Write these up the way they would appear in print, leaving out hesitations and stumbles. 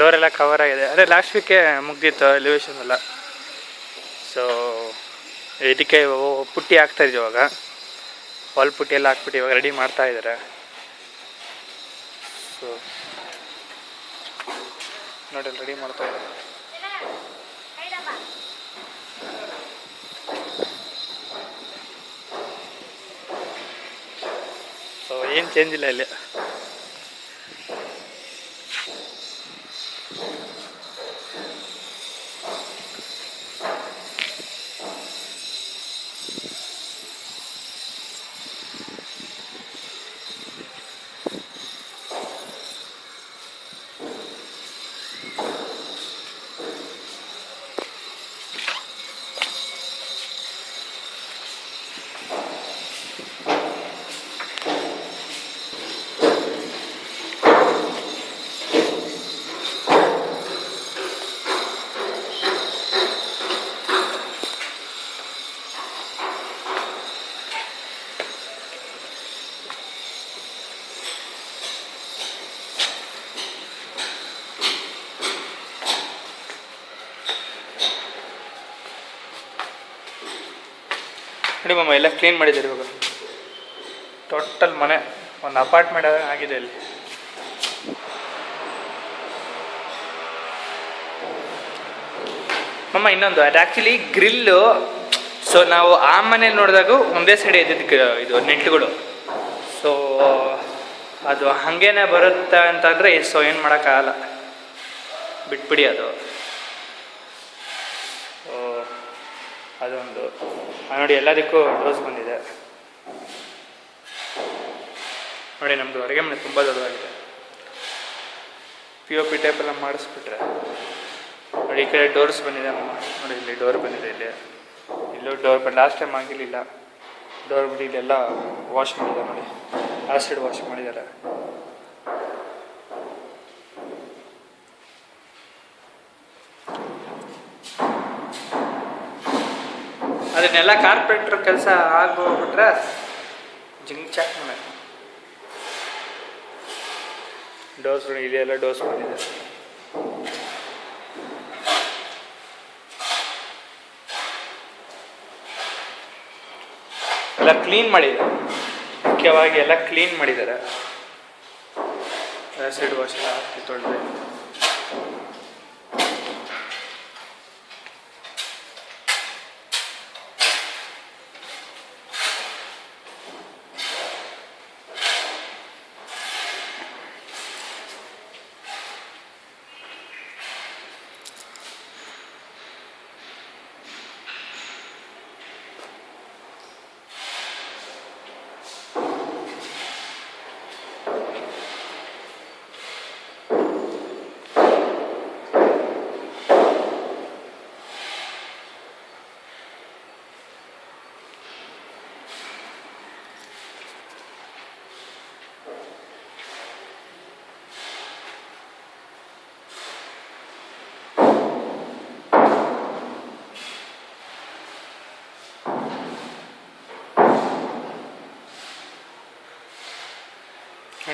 ಡೋರೆಲ್ಲ cover ಆಗಿದೆ. ಅದೇ last ವೀಕೆ ಮುಗ್ದಿತ್ತು elevation ಎಲ್ಲ. ಸೊ ಇದಕ್ಕೆ ಪುಟ್ಟಿ ಹಾಕ್ತಾಯಿದ್ವಿ ಇವಾಗ. ವಾಲ್ ಪುಟ್ಟಿ ಎಲ್ಲ ಹಾಕ್ಬಿಟ್ಟು ಇವಾಗ ರೆಡಿ ಮಾಡ್ತಾ ಇದ್ದಾರೆ. ಸೊ ನೋಡಿ ರೆಡಿ ಮಾಡ್ತಾ ಇದ್ದಾರೆ. ಸೊ ಏನು ಚೇಂಜ್ ಇಲ್ಲ ಇಲ್ಲಿ. ನೋಡಿ ಮಮ್ಮ ಎಲ್ಲ ಕ್ಲೀನ್ ಮಾಡಿದ್ದಾರೆ ಇವಾಗ. ಟೋಟಲ್ ಮನೆ ಒಂದು ಅಪಾರ್ಟ್ಮೆಂಟ್ ಆಗಿದೆ ಇಲ್ಲಿ. ಮಮ್ಮ ಇನ್ನೊಂದು ಅದು ಆ್ಯಕ್ಚುಲಿ ಗ್ರಿಲ್ಲು. ಸೊ ನಾವು ಆ ಮನೇಲಿ ನೋಡಿದಾಗೂ ಒಂದೇ ಸೈಡ್ ಇದ್ದಿದ್ದು ಇದು ನೆಟ್ಗಳು. ಸೊ ಅದು ಹಾಗೇನೆ ಬರುತ್ತೆ ಅಂತಂದರೆ ಸೊ ಏನು ಮಾಡೋಕ್ಕಾಗಲ್ಲ, ಬಿಟ್ಬಿಡಿ ಅದು. ಅದೊಂದು ನೋಡಿ ಎಲ್ಲದಕ್ಕೂ ಡೋಸ್ ಬಂದಿದೆ ನೋಡಿ. ನಮ್ಮದು ಹೊರಗೆ ಮನೆ ತುಂಬ ದೊಡ್ಡದಾಗಿದೆ. POP ಟೈಪೆಲ್ಲ ಮಾಡಿಸ್ಬಿಟ್ರೆ ನೋಡಿ. ಈ ಕಡೆ ಡೋರ್ಸ್ ಬಂದಿದೆ ಅಮ್ಮ ನೋಡಿ. ಇಲ್ಲಿ ಡೋರ್ ಬಂದಿದೆ. ಇಲ್ಲೂ ಡೋರ್ ಲಾಸ್ಟ್ ಟೈಮ್ ಆಗಿರಲಿಲ್ಲ ಡೋರ್ ಬಿಟ್ಟು ಇಲ್ಲೆಲ್ಲ ವಾಶ್ ಮಾಡಿದ್ದಾರೆ ನೋಡಿ. ಆಸಿಡ್ ವಾಶ್ ಮಾಡಿದ್ದಾರೆ. ಅದನ್ನೆಲ್ಲ ಕಾರ್ಪೆಂಟ್ರ್ ಕೆಲಸ ಆಗೋಗ್ಬಿಟ್ರೆ ಜಿಂಗ್ ಚಾಕ್ ಮನೆ. ಡೋಸ್ ಇದೆಲ್ಲ ಡೋಸ್ ಬಂದಿದೆ. ಎಲ್ಲ ಕ್ಲೀನ್ ಮಾಡಿದ್ದಾರೆ. ಮುಖ್ಯವಾಗಿ ಎಲ್ಲ ಕ್ಲೀನ್ ಮಾಡಿದ್ದಾರೆ. ಆಸಿಡ್ ವಾಶ್ ಎಲ್ಲ ಹಾಕಿ ತೊಳೆದು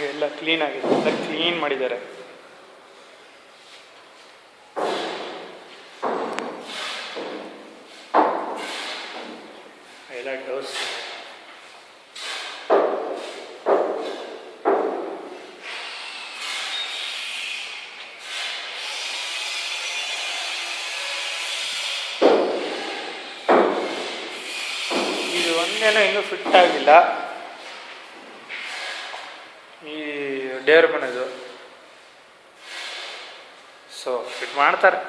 ಎಲ್ಲ ಕ್ಲೀನ್ ಆಗಿದೆ. ಎಲ್ಲ ಕ್ಲೀನ್ ಮಾಡಿದ್ದಾರೆ. ಎಲ್ಲ ಡೋಸ್ ಇದು ಒಂದೇನೋ ಇನ್ನೂ ಫಿಟ್ ಆಗಿಲ್ಲ. ಈ ದೇವ್ರ ಮನೆದು. ಸೊ ಫಿಟ್ ಮಾಡ್ತಾರೆ.